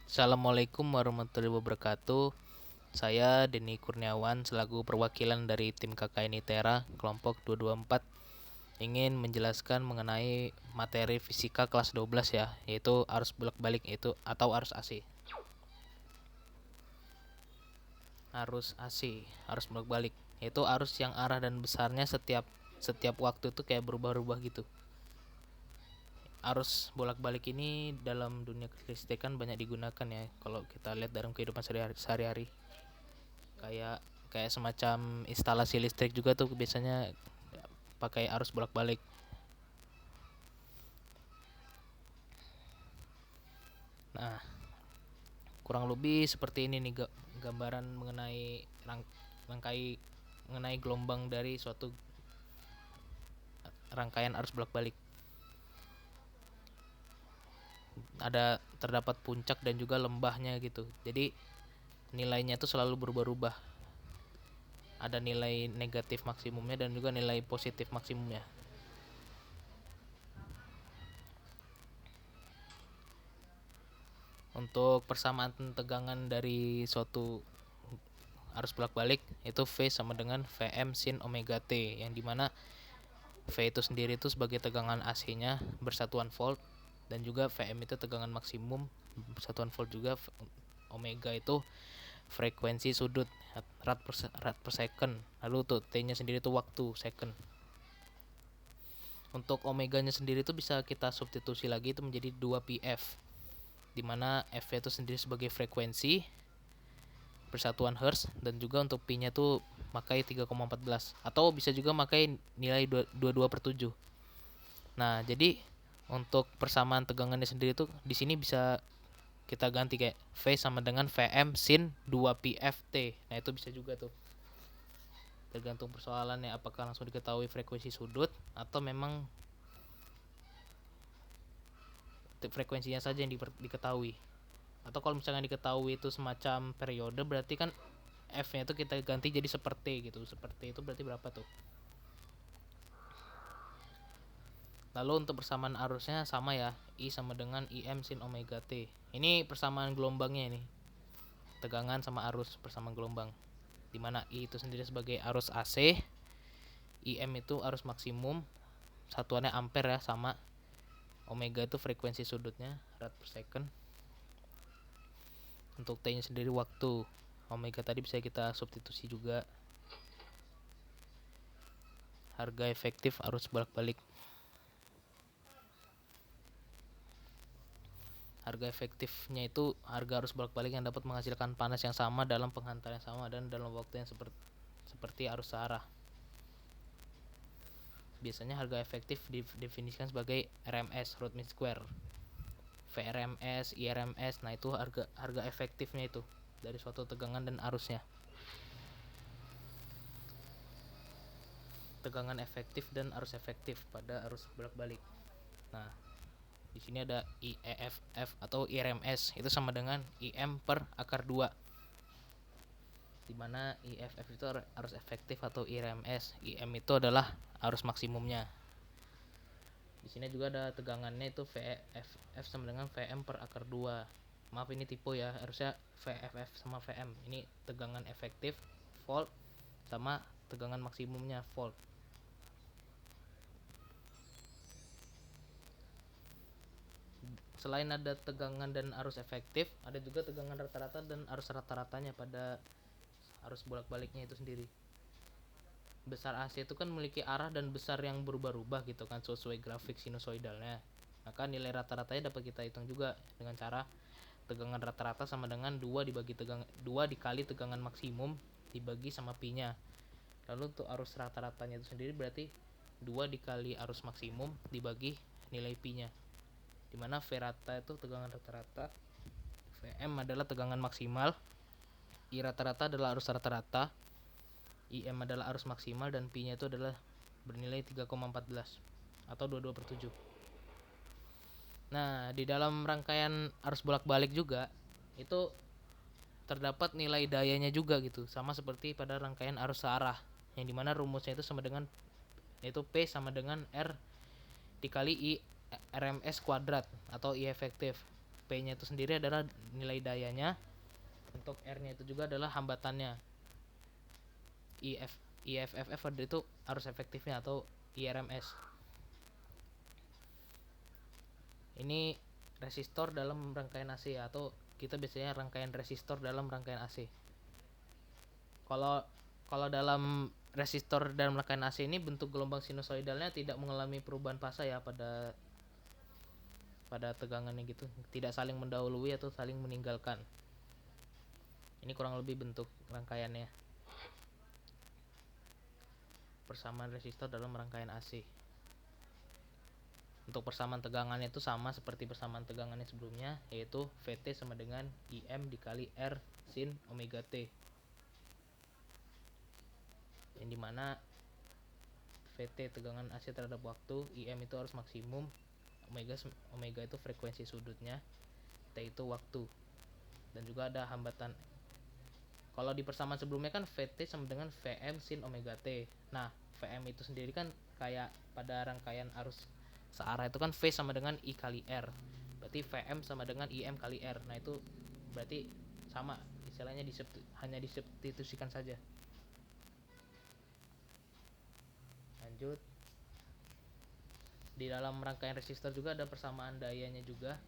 Assalamualaikum warahmatullahi wabarakatuh. Saya Denny Kurniawan selaku perwakilan dari tim KKN ITERA kelompok 224 ingin menjelaskan mengenai materi fisika kelas 12 ya, yaitu arus bolak-balik itu atau arus AC. Arus bolak-balik, yaitu arus yang arah dan besarnya setiap waktu itu kayak berubah-ubah gitu. Arus bolak-balik ini dalam dunia kelistrikan banyak digunakan ya kalau kita lihat dalam kehidupan sehari-hari. Kayak semacam instalasi listrik juga tuh biasanya pakai arus bolak-balik. Nah, kurang lebih seperti ini nih gambaran mengenai gelombang dari suatu rangkaian arus bolak-balik. Terdapat puncak dan juga lembahnya gitu. Jadi nilainya itu selalu berubah-ubah. Ada nilai negatif maksimumnya dan juga nilai positif maksimumnya. Untuk persamaan tegangan dari suatu arus bolak-balik itu V sama dengan Vm sin omega T, yang dimana V itu sendiri itu sebagai tegangan AC-nya bersatuan volt, dan juga Vm itu tegangan maksimum bersatuan volt juga. Omega itu frekuensi sudut, rad per second. Lalu tuh T-nya sendiri itu waktu, second. Untuk omeganya sendiri itu bisa kita substitusi lagi itu menjadi 2πf, dimana F itu sendiri sebagai frekuensi persatuan Hertz, dan juga untuk pi-nya tuh makai 3,14, atau bisa juga makai nilai 22/7. Nah, jadi untuk persamaan tegangannya sendiri tuh di sini bisa kita ganti kayak V sama dengan Vm sin 2πft. Nah, itu bisa juga tuh. Tergantung persoalannya, apakah langsung diketahui frekuensi sudut atau memang frekuensinya saja yang diketahui. Atau kalau misalnya diketahui itu semacam periode, berarti kan F-nya itu kita ganti jadi seperti gitu. Seperti itu berarti berapa tuh? Lalu untuk persamaan arusnya sama ya, I sama dengan Im sin omega T. Ini persamaan gelombangnya ini. Tegangan sama arus persamaan gelombang. Dimana I itu sendiri sebagai arus AC, Im itu arus maksimum, satuannya ampere ya, sama omega itu frekuensi sudutnya, rad per second. Untuk T nya sendiri waktu, omega tadi bisa kita substitusi juga. Harga efektif arus bolak-balik. Harga efektifnya itu harga arus bolak-balik yang dapat menghasilkan panas yang sama dalam penghantaran yang sama dan dalam waktu yang seperti arus searah. Biasanya harga efektif didefinisikan sebagai RMS, root mean square, VRMS, IRMS. Nah, itu harga efektifnya itu dari suatu tegangan dan arusnya. Tegangan efektif dan arus efektif pada arus bolak-balik. Nah, di sini ada IEFF atau IRMS, itu sama dengan IM per akar 2. Dimana IFF itu arus efektif atau IRMS, IM itu adalah arus maksimumnya. Di sini juga ada tegangannya itu VFF sama dengan VM per akar 2. Maaf, ini tipe ya, harusnya VFF sama VM. Ini tegangan efektif volt sama tegangan maksimumnya volt. Selain ada tegangan dan arus efektif, ada juga tegangan rata-rata dan arus rata-ratanya pada arus bolak-baliknya itu sendiri. Besar AC itu kan memiliki arah dan besar yang berubah-ubah gitu kan, sesuai grafik sinusoidalnya. Maka nilai rata-ratanya dapat kita hitung juga dengan cara tegangan rata-rata sama dengan 2 dikali tegangan maksimum dibagi sama pi-nya. Lalu untuk arus rata-ratanya itu sendiri berarti 2 dikali arus maksimum dibagi nilai pi-nya. Dimana V rata itu tegangan rata-rata, Vm adalah tegangan maksimal, I rata-rata adalah arus rata-rata, Im adalah arus maksimal, dan pi-nya itu adalah bernilai 3,14 atau 22/7. Nah, di dalam rangkaian arus bolak-balik juga itu terdapat nilai dayanya juga gitu, sama seperti pada rangkaian arus searah, yang dimana rumusnya itu sama dengan, yaitu P sama dengan R dikali I RMS kuadrat atau I efektif. P-nya itu sendiri adalah nilai dayanya. Untuk R-nya itu juga adalah hambatannya. IFFF itu arus efektifnya atau IRMS. Ini resistor dalam rangkaian AC atau kita biasanya rangkaian resistor dalam rangkaian AC. Kalau dalam resistor dalam rangkaian AC ini bentuk gelombang sinusoidalnya tidak mengalami perubahan fasa ya pada tegangannya gitu, tidak saling mendahului atau saling meninggalkan. Ini kurang lebih bentuk rangkaiannya. Persamaan resistor dalam rangkaian AC. Untuk persamaan tegangannya itu sama seperti persamaan tegangannya sebelumnya, yaitu VT sama dengan IM dikali R sin omega T. Yang dimana VT tegangan AC terhadap waktu, IM itu harus maksimum, omega itu frekuensi sudutnya, T itu waktu. Dan juga ada hambatan. Kalau di persamaan sebelumnya kan VT sama dengan VM sin omega T. Nah, VM itu sendiri kan kayak pada rangkaian arus searah itu kan V sama dengan I kali R. Berarti VM sama dengan IM kali R. Nah, itu berarti sama, istilahnya hanya disubstitusikan saja. Lanjut. Di dalam rangkaian resistor juga ada persamaan dayanya juga,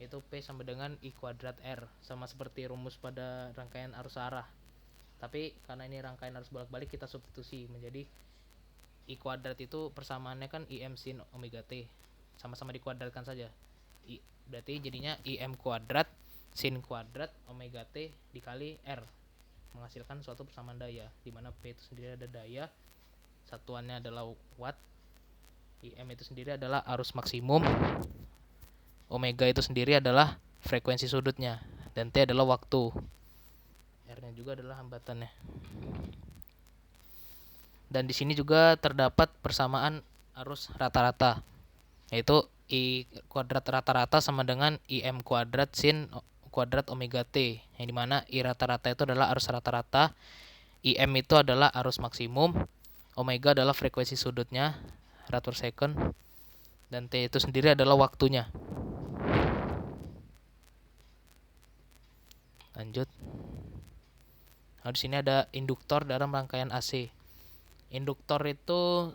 yaitu P sama dengan I kuadrat R, sama seperti rumus pada rangkaian arus arah. Tapi karena ini rangkaian arus bolak-balik, kita substitusi menjadi I kuadrat itu persamaannya kan IM sin omega T, sama-sama dikuadratkan saja. Berarti jadinya IM kuadrat sin kuadrat omega T dikali R, menghasilkan suatu persamaan daya, dimana P itu sendiri ada daya, satuannya adalah watt, IM itu sendiri adalah arus maksimum, omega itu sendiri adalah frekuensi sudutnya, dan T adalah waktu. R-nya juga adalah hambatannya. Dan di sini juga terdapat persamaan arus rata-rata, yaitu I kuadrat rata-rata sama dengan IM kuadrat sin kuadrat omega T, yang dimana I rata-rata itu adalah arus rata-rata, IM itu adalah arus maksimum, omega adalah frekuensi sudutnya, rad per second, dan T itu sendiri adalah waktunya. Lanjut. Nah, di sini ada induktor dalam rangkaian AC. Induktor itu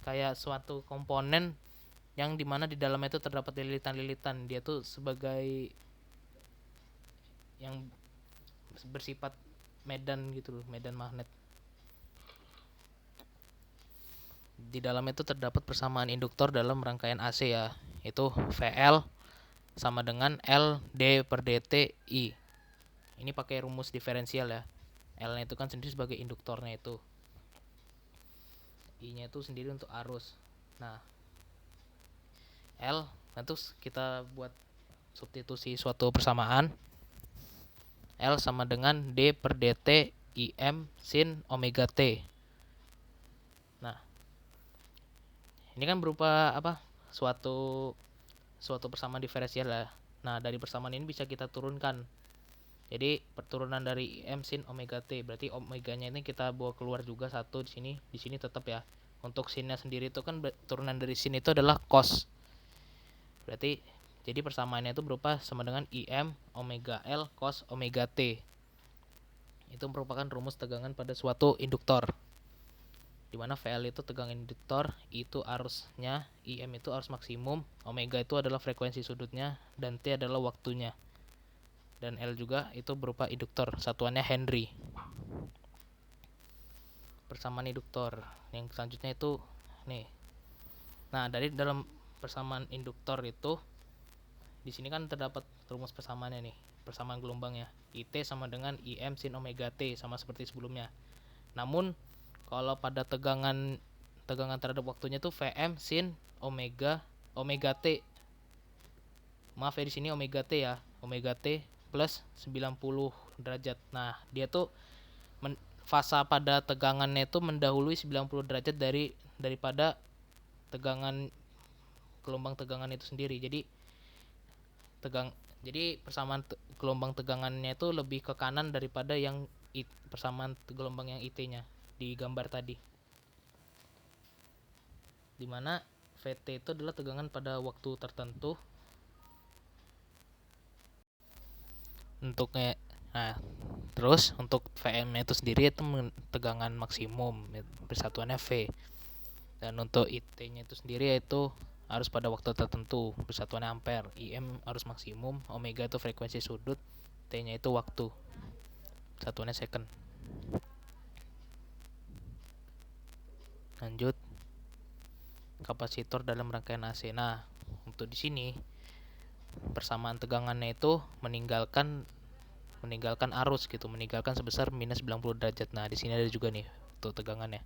kayak suatu komponen yang dimana di dalamnya itu terdapat lilitan-lilitan. Dia tuh sebagai yang bersifat medan gitu loh, medan magnet. Di dalamnya itu terdapat persamaan induktor dalam rangkaian AC ya, itu VL sama dengan L D per dt I. Ini pakai rumus diferensial ya. L-nya itu kan sendiri sebagai induktornya itu. I-nya itu sendiri untuk arus. Nah, L, nanti kita buat substitusi suatu persamaan. L sama dengan D per dt IM sin omega T. Nah, ini kan berupa apa? Suatu persamaan diferensial ya. Nah, dari persamaan ini bisa kita turunkan. Jadi perturunan dari IM sin omega T, berarti omeganya ini kita bawa keluar juga satu di sini. Di sini tetap ya. Untuk sinnya sendiri itu kan turunan dari sin itu adalah cos. Berarti jadi persamaannya itu berupa sama dengan IM omega L cos omega T. Itu merupakan rumus tegangan pada suatu induktor. Di mana VL itu tegangan induktor, I itu arusnya, IM itu arus maksimum, omega itu adalah frekuensi sudutnya, dan T adalah waktunya. Dan L juga itu berupa induktor, satuannya Henry. Persamaan induktor yang selanjutnya itu nih. Nah, dari dalam persamaan induktor itu di sini kan terdapat rumus persamaannya nih, persamaan gelombangnya. IT sama dengan IM sin omega T, sama seperti sebelumnya. Namun kalau pada tegangan terhadap waktunya itu VM sin omega T. Maaf ya, di sini omega T ya, omega T plus 90 derajat. Nah, dia tuh fasa pada tegangannya itu mendahului 90 derajat daripada tegangan gelombang tegangan itu sendiri. Jadi persamaan gelombang tegangannya itu lebih ke kanan daripada yang persamaan gelombang yang IT-nya di gambar tadi. Dimana VT itu adalah tegangan pada waktu tertentu, Untuknya, nah terus untuk VM itu sendiri itu tegangan maksimum, persatuannya V. Dan untuk IT-nya itu sendiri yaitu harus pada waktu tertentu, persatuannya ampere. IM harus maksimum, omega itu frekuensi sudut, T-nya itu waktu, satuannya second. Lanjut, kapasitor dalam rangkaian AC. Nah, untuk di sini persamaan tegangannya itu meninggalkan arus gitu, meninggalkan sebesar minus 90 derajat. Nah, di sini ada juga nih untuk tegangannya.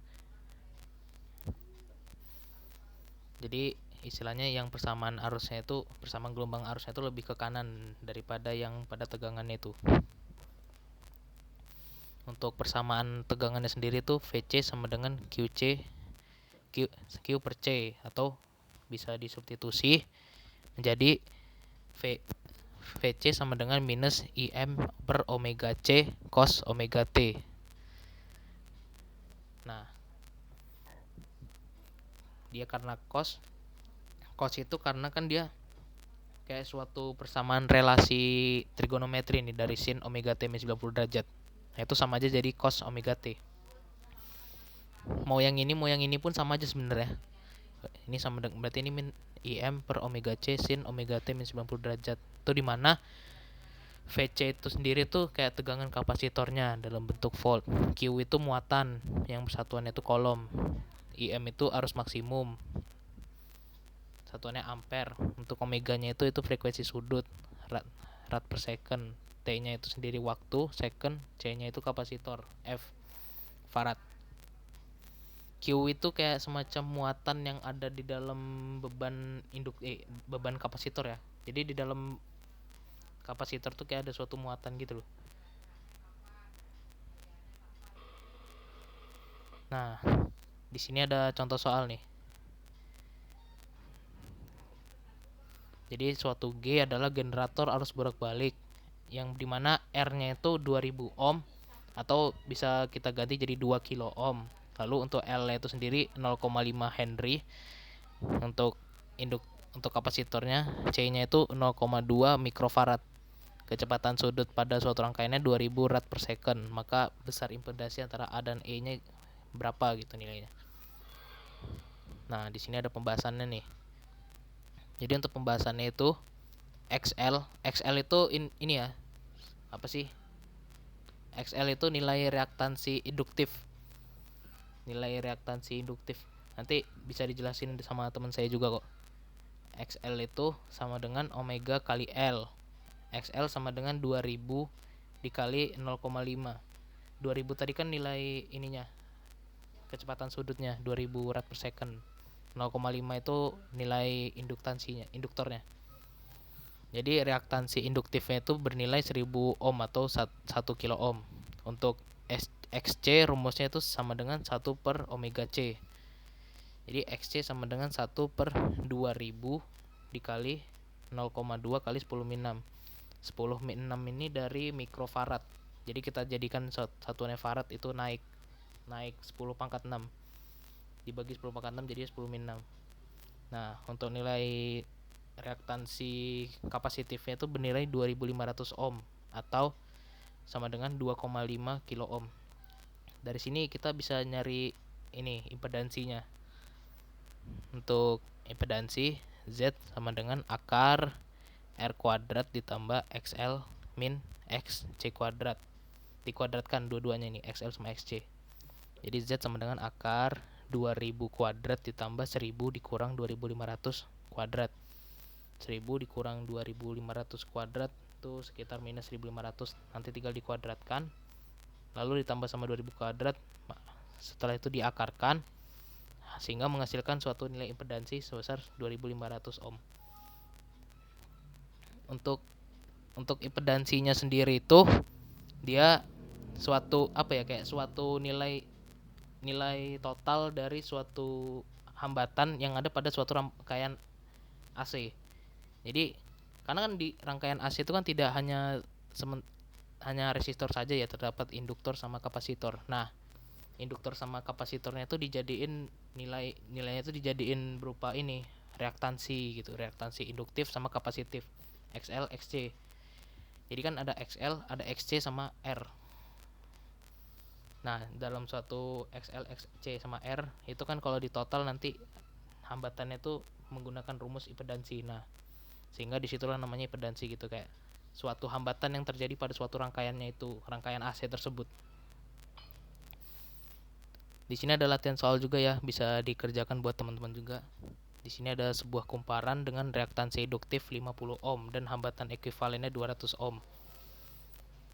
Jadi istilahnya yang persamaan gelombang arusnya itu lebih ke kanan daripada yang pada tegangannya itu. Untuk persamaan tegangannya sendiri itu VC sama dengan Q per C, atau bisa disubstitusi menjadi VC sama dengan minus IM per omega C cos omega T. Nah, dia karena cos itu karena kan dia kayak suatu persamaan relasi trigonometri nih dari sin omega T minus 90 derajat. Nah, itu sama aja jadi cos omega T. Mau yang ini pun sama aja sebenarnya. Ini sama dengan, berarti ini IM per omega C sin omega T minus 90 derajat. Itu dimana VC itu sendiri tuh kayak tegangan kapasitornya dalam bentuk volt. Q itu muatan yang persatuannya itu kolom. IM itu arus maksimum, satuannya ampere. Untuk omeganya itu frekuensi sudut, rad per second. T-nya itu sendiri waktu, second. C-nya itu kapasitor, F farad. Q itu kayak semacam muatan yang ada di dalam beban kapasitor ya. Jadi di dalam kapasitor tuh kayak ada suatu muatan gitu loh. Nah, di sini ada contoh soal nih. Jadi suatu G adalah generator arus bolak-balik yang dimana R-nya itu 2000 ohm, atau bisa kita ganti jadi 2 kilo ohm. Lalu untuk L-nya itu sendiri 0,5 Henry. Untuk kapasitornya C-nya itu 0,2 mikrofarad. Kecepatan sudut pada suatu rangkaiannya 2000 rad per second. Maka besar impedansi antara A dan E-nya berapa gitu nilainya. Nah, di sini ada pembahasannya nih. Jadi untuk pembahasannya itu XL itu ini ya. Apa sih? XL itu nilai reaktansi induktif. Nanti bisa dijelasin sama teman saya juga kok. XL itu sama dengan omega kali L. XL sama dengan 2000 dikali 0,5. 2000 tadi kan nilai ininya, kecepatan sudutnya 2000 rad per second. 0,5 itu nilai induktornya. Jadi reaktansi induktifnya itu bernilai 1000 ohm atau 1 kilo ohm. Untuk XC rumusnya itu sama dengan 1 per omega C. Jadi XC sama dengan 1 per 2000 dikali 0,2 kali 10 min 6. 10 min 6 ini dari mikrofarad. Jadi kita jadikan satuannya farad itu naik 10 pangkat 6. Dibagi 10 pangkat 6 jadi 10 min 6. Nah, untuk nilai reaktansi kapasitifnya itu bernilai 2500 ohm atau sama dengan 2,5 kilo ohm. Dari sini kita bisa nyari ini impedansinya. Untuk impedansi Z sama dengan akar R kuadrat ditambah XL min XC kuadrat. Dikuadratkan dua-duanya ini, XL sama XC. Jadi Z sama dengan akar 2000 kuadrat ditambah 1000 dikurang 2500 kuadrat. 1000 dikurang 2500 kuadrat itu sekitar minus 1500. Nanti tinggal dikuadratkan, lalu ditambah sama 2000 kuadrat. Setelah itu diakarkan sehingga menghasilkan suatu nilai impedansi sebesar 2500 ohm. Untuk impedansinya sendiri itu dia suatu kayak suatu nilai total dari suatu hambatan yang ada pada suatu rangkaian AC. Jadi karena kan di rangkaian AC itu kan tidak hanya resistor saja ya, terdapat induktor sama kapasitor. Nah, induktor sama kapasitornya itu dijadiin nilainya itu dijadiin berupa reaktansi gitu, reaktansi induktif sama kapasitif XL XC. Jadi kan ada XL, ada XC sama R. Nah, dalam suatu XL, XC sama R itu kan kalau di total nanti hambatannya itu menggunakan rumus impedansi. Nah, sehingga disitulah namanya impedansi gitu, kayak suatu hambatan yang terjadi pada suatu rangkaiannya itu, rangkaian AC tersebut. Di sini ada latihan soal juga ya, bisa dikerjakan buat teman-teman juga. Di sini ada sebuah kumparan dengan reaktansi induktif 50 ohm dan hambatan ekuivalennya 200 ohm.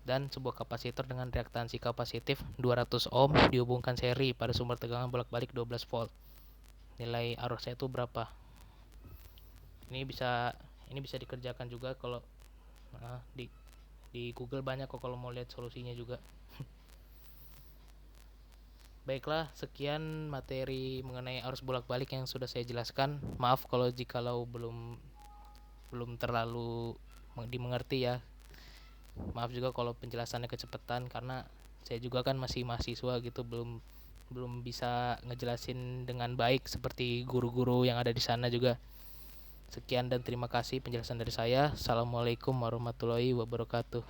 Dan sebuah kapasitor dengan reaktansi kapasitif 200 ohm dihubungkan seri pada sumber tegangan bolak-balik 12 volt. Nilai arusnya itu berapa? Ini bisa dikerjakan juga kalau di Google banyak kok kalau mau lihat solusinya juga. Baiklah, sekian materi mengenai arus bolak-balik yang sudah saya jelaskan. Maaf kalau jikalau belum terlalu dimengerti ya. Maaf juga kalau penjelasannya kecepatan, karena saya juga kan masih mahasiswa gitu, belum bisa ngejelasin dengan baik seperti guru-guru yang ada di sana juga. Sekian dan terima kasih penjelasan dari saya. Assalamualaikum warahmatullahi wabarakatuh.